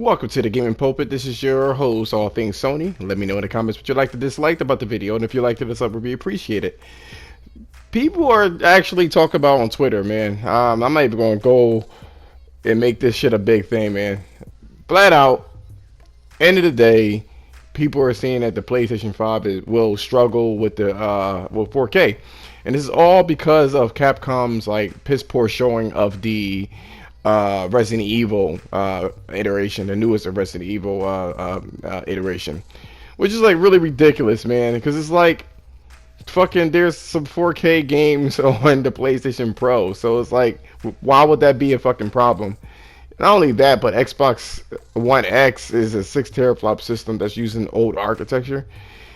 Welcome to the Gaming Pulpit. This is your host, All Things Sony. Let me know in the comments what you liked or disliked about the video, and if you liked it, this up would be appreciated. People are actually talking about on Twitter, man. I'm not even going to go and make this shit a big thing, man. Flat out, end of the day, people are saying that the PlayStation 5 will struggle with the with 4K, and this is all because of Capcom's like piss poor showing of the Resident Evil iteration, the newest of Resident Evil iteration, which is like really ridiculous, man. Because it's like fucking there's some 4K games on the PlayStation Pro, so it's like why would that be a fucking problem? Not only that, but Xbox One X is a 6 teraflop system that's using old architecture.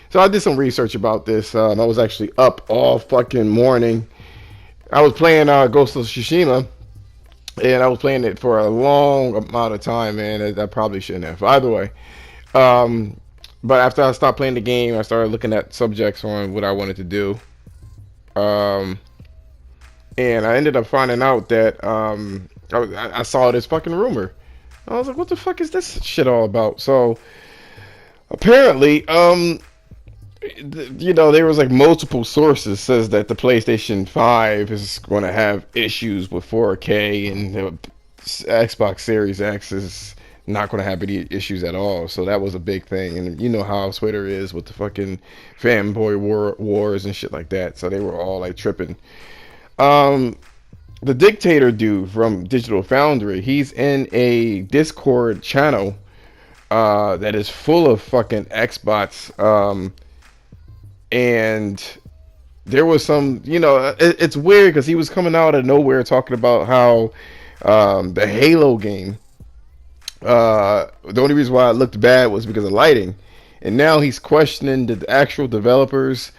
So I did some research about this. I was actually up all fucking morning. I was playing Ghost of Tsushima. And I was playing it for a long amount of time, man. I probably shouldn't have. Either way. But after I stopped playing the game, I started looking at subjects on what I wanted to do. And I ended up finding out that I saw this fucking rumor. I was like, what the fuck is this shit all about? So, apparently, there was like multiple sources says that the PlayStation 5 is going to have issues with 4K, and the Xbox Series X is not going to have any issues at all. So that was a big thing, and you know how Twitter is with the fucking fanboy wars and shit like that. So they were all like tripping. The Dictator dude from Digital Foundry, he's in a Discord channel that is full of fucking Xbox. And there was some, it's weird because he was coming out of nowhere talking about how the Halo game, the only reason why it looked bad was because of lighting. And now he's questioning the actual developers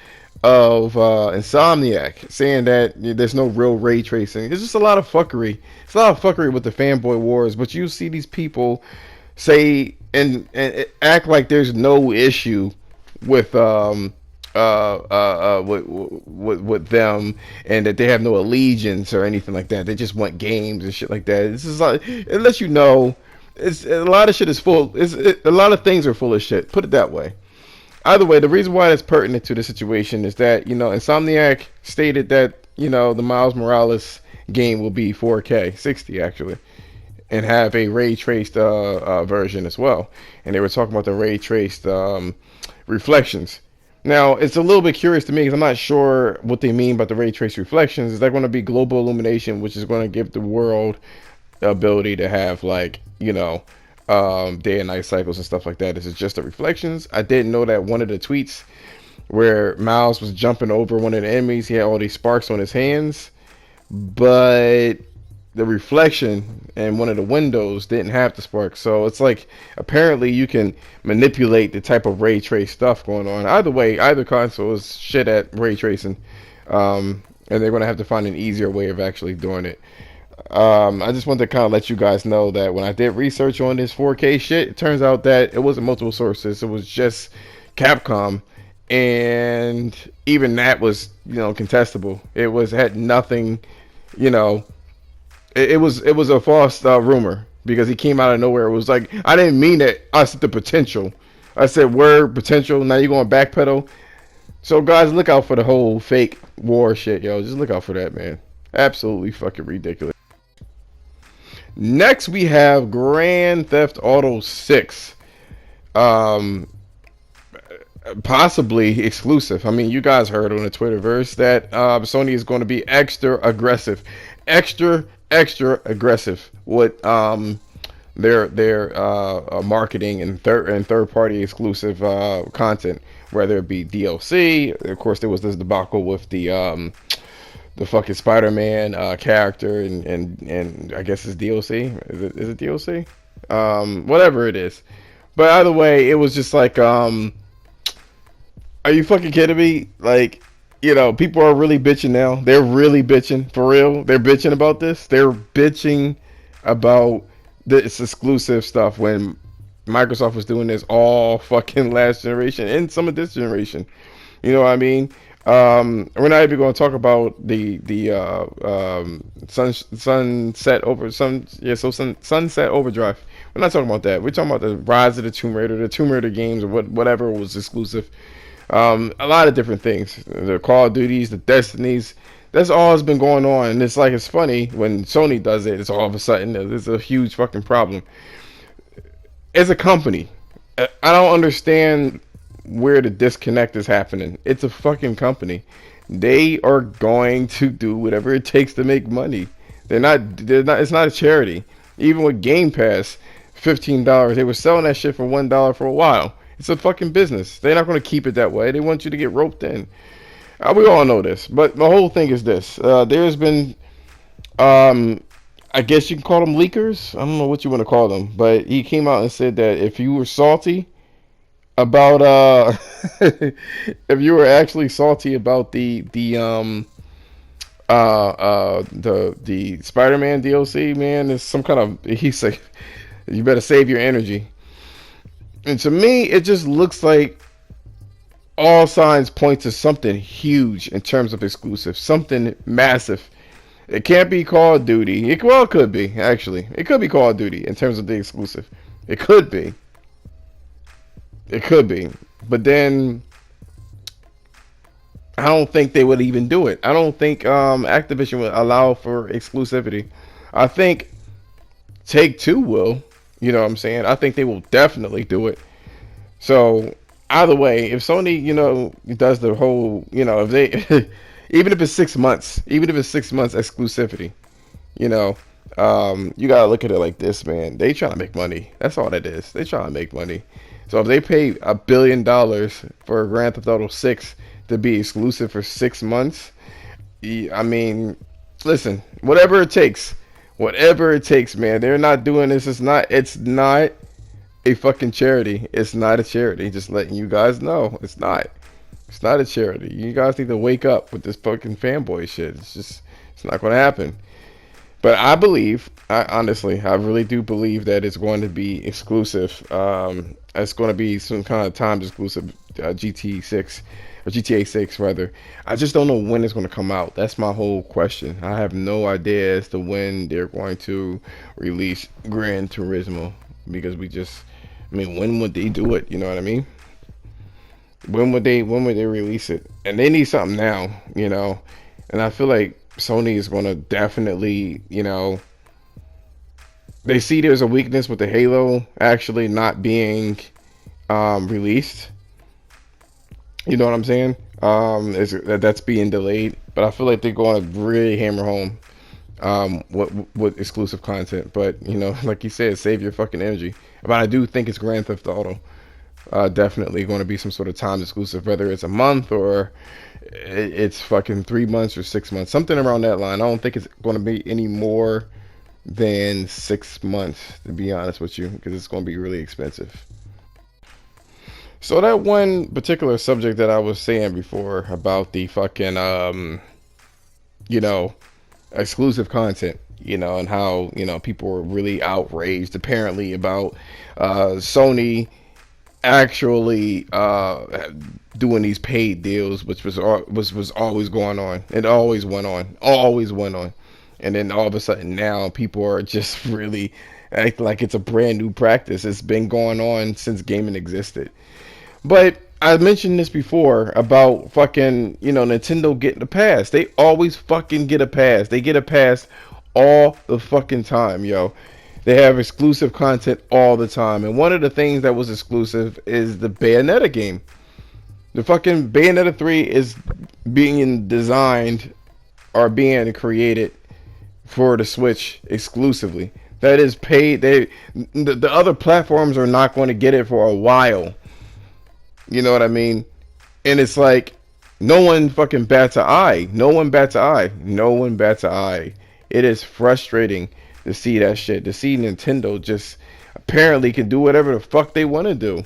of Insomniac, saying that there's no real ray tracing. It's just a lot of fuckery. It's a lot of fuckery with the fanboy wars, but you see these people say and act like there's no issue with with them, and that they have no allegiance or anything like that. They just want games and shit like that. This is like, it lets you know it's a lot of shit is full. A lot of things are full of shit. Put it that way. Either way, the reason why it's pertinent to the situation is that Insomniac stated that the Miles Morales game will be 4K 60 actually, and have a ray traced version as well. And they were talking about the ray traced reflections. Now, it's a little bit curious to me because I'm not sure what they mean by the ray trace reflections. Is that going to be global illumination, which is going to give the world the ability to have day and night cycles and stuff like that? Is it just the reflections? I didn't know that one of the tweets where Miles was jumping over one of the enemies, he had all these sparks on his hands, but the reflection in one of the windows didn't have the spark. So it's like apparently you can manipulate the type of ray trace stuff going on. Either way, either console is shit at ray tracing, and they're going to have to find an easier way of actually doing it. I just wanted to kind of let you guys know that when I did research on this 4K shit, it turns out that it wasn't multiple sources. It was just Capcom, and even that was contestable. It had nothing, It was a false rumor because he came out of nowhere. It was like, I didn't mean it. I said the potential. I said word potential. Now you're going to backpedal. So guys, look out for the whole fake war shit, yo. Just look out for that, man. Absolutely fucking ridiculous. Next we have Grand Theft Auto 6. Possibly exclusive. I mean, you guys heard on the Twitterverse that Sony is going to be extra aggressive. Extra aggressive with their marketing and third party exclusive content, whether it be DLC. Of course, there was this debacle with the fucking Spider-Man character and I guess it's DLC. Is it DLC? Whatever it is. But either way, it was just like are you fucking kidding me? Like, people are really bitching now. They're really bitching, for real. They're bitching about this. They're bitching about this exclusive stuff when Microsoft was doing this all fucking last generation and some of this generation. You know what I mean? We're not even going to talk about the Sunset Overdrive. We're We're not talking about that. We're talking about the Rise of the Tomb Raider games, or whatever was exclusive. A lot of different things. The Call of Duties, the Destinies. That's all that's been going on. And it's like, it's funny when Sony does it. It's all of a sudden there's a huge fucking problem. As a company, I don't understand where the disconnect is happening. It's a fucking company. They are going to do whatever it takes to make money. They're not. It's not a charity. Even with Game Pass, $15, they were selling that shit for $1 for a while. It's a fucking business. They're not going to keep it that way. They want you to get roped in. We all know this, but the whole thing is this: there's been, I guess you can call them leakers. I don't know what you want to call them, but he came out and said that if you were salty about, if you were actually salty about the Spider-Man DLC, man, there's some kind of, he said, you better save your energy. And to me, it just looks like all signs point to something huge in terms of exclusive, something massive. It can't be Call of Duty. Well, it could be, actually. It could be Call of Duty in terms of the exclusive. It could be. It could be. But then, I don't think they would even do it. I don't think Activision would allow for exclusivity. I think Take-Two will. You know what I'm saying? I think they will definitely do it. So, either way, if Sony, does the whole, if they, even if it's 6 months, exclusivity, you gotta look at it like this, man. They trying to make money. That's all that is. They trying to make money. So if they pay $1 billion for Grand Theft Auto 6 to be exclusive for 6 months, I mean, listen, whatever it takes, man. They're not doing this. It's not a fucking charity. It's not a charity. Just letting you guys know, it's not. It's not a charity. You guys need to wake up with this fucking fanboy shit. It's not going to happen. But I honestly, I really do believe that it's going to be exclusive. It's going to be some kind of timed exclusive GTA 6 or GTA 6 rather. I just don't know when it's going to come out. That's my whole question. I have no idea as to when they're going to release Gran Turismo, because when would they do it? You know what I mean? When would they release it? And they need something now, And I feel like Sony is going to definitely, they see there's a weakness with the Halo actually not being released. You know what I'm saying? That's being delayed. But I feel like they're going to really hammer home what exclusive content. But, like you said, save your fucking energy. But I do think it's Grand Theft Auto. Definitely going to be some sort of time exclusive, whether it's a month or it's fucking 3 months or 6 months, something around that line. I don't think it's going to be any more than 6 months, to be honest with you, because it's going to be really expensive. So that one particular subject that I was saying before about the fucking exclusive content, and how people were really outraged apparently about Sony actually doing these paid deals, which was always going on. It always went on, and then all of a sudden now people are just really acting like it's a brand new practice. It's been going on since gaming existed. But I mentioned this before about fucking Nintendo getting a pass. They always fucking get a pass. They get a pass all the fucking time, yo. They have exclusive content all the time. And one of the things that was exclusive is the Bayonetta game. The fucking Bayonetta 3 is being designed or being created for the Switch exclusively. That is paid. The other platforms are not going to get it for a while. You know what I mean? And it's like, no one fucking bats an eye. No one bats an eye. It is frustrating to see that shit. To see Nintendo just apparently can do whatever the fuck they want to do.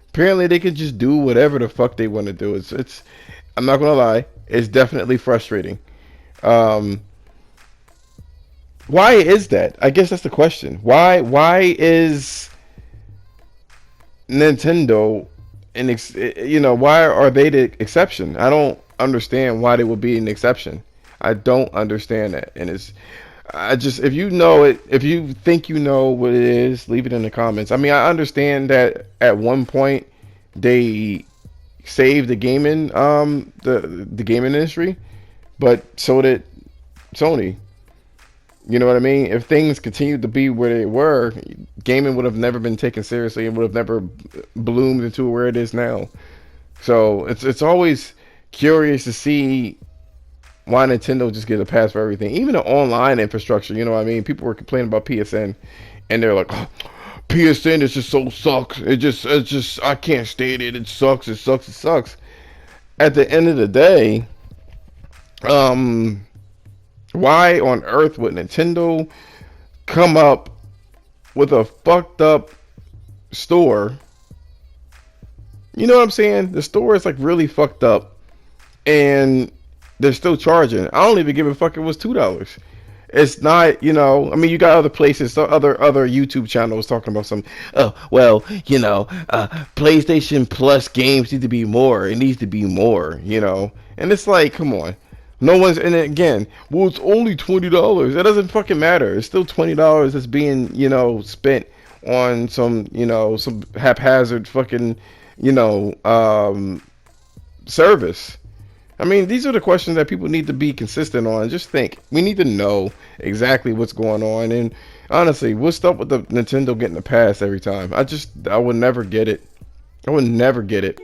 Apparently they can just do whatever the fuck they want to do. It's I'm not gonna lie, it's definitely frustrating. Why is that? I guess that's the question. Why is Nintendo why are they the exception? I don't understand why they would be an exception. I don't understand that. And I just, if you know it, if you think you know what it is, leave it in the comments. I mean, I understand that at one point they saved the gaming, the gaming industry, but so did Sony. You know what I mean? If things continued to be where they were, gaming would have never been taken seriously and would have never bloomed into where it is now. So it's always curious to see why Nintendo just get a pass for everything, even the online infrastructure. You know what I mean? People were complaining about PSN, and they're like, oh, PSN is just so sucks. It's just I can't stand it. It sucks. It sucks. It sucks. At the end of the day, um, why on earth would Nintendo come up with a fucked up store? You know what I'm saying? The store is like really fucked up, and they're still charging. I don't even give a fuck. It was $2. It's not, you know. I mean, you got other places, so other YouTube channels talking about some. Oh, well, you know, PlayStation Plus games need to be more. It needs to be more, you know. And it's like, come on. No one's. And again, well, it's only $20. It doesn't fucking matter. It's still $20 that's being, you know, spent on some, you know, some haphazard fucking, you know, service. I mean, these are the questions that people need to be consistent on. Just think. We need to know exactly what's going on. And honestly, what's up with the Nintendo getting a pass every time? I would never get it. I would never get it.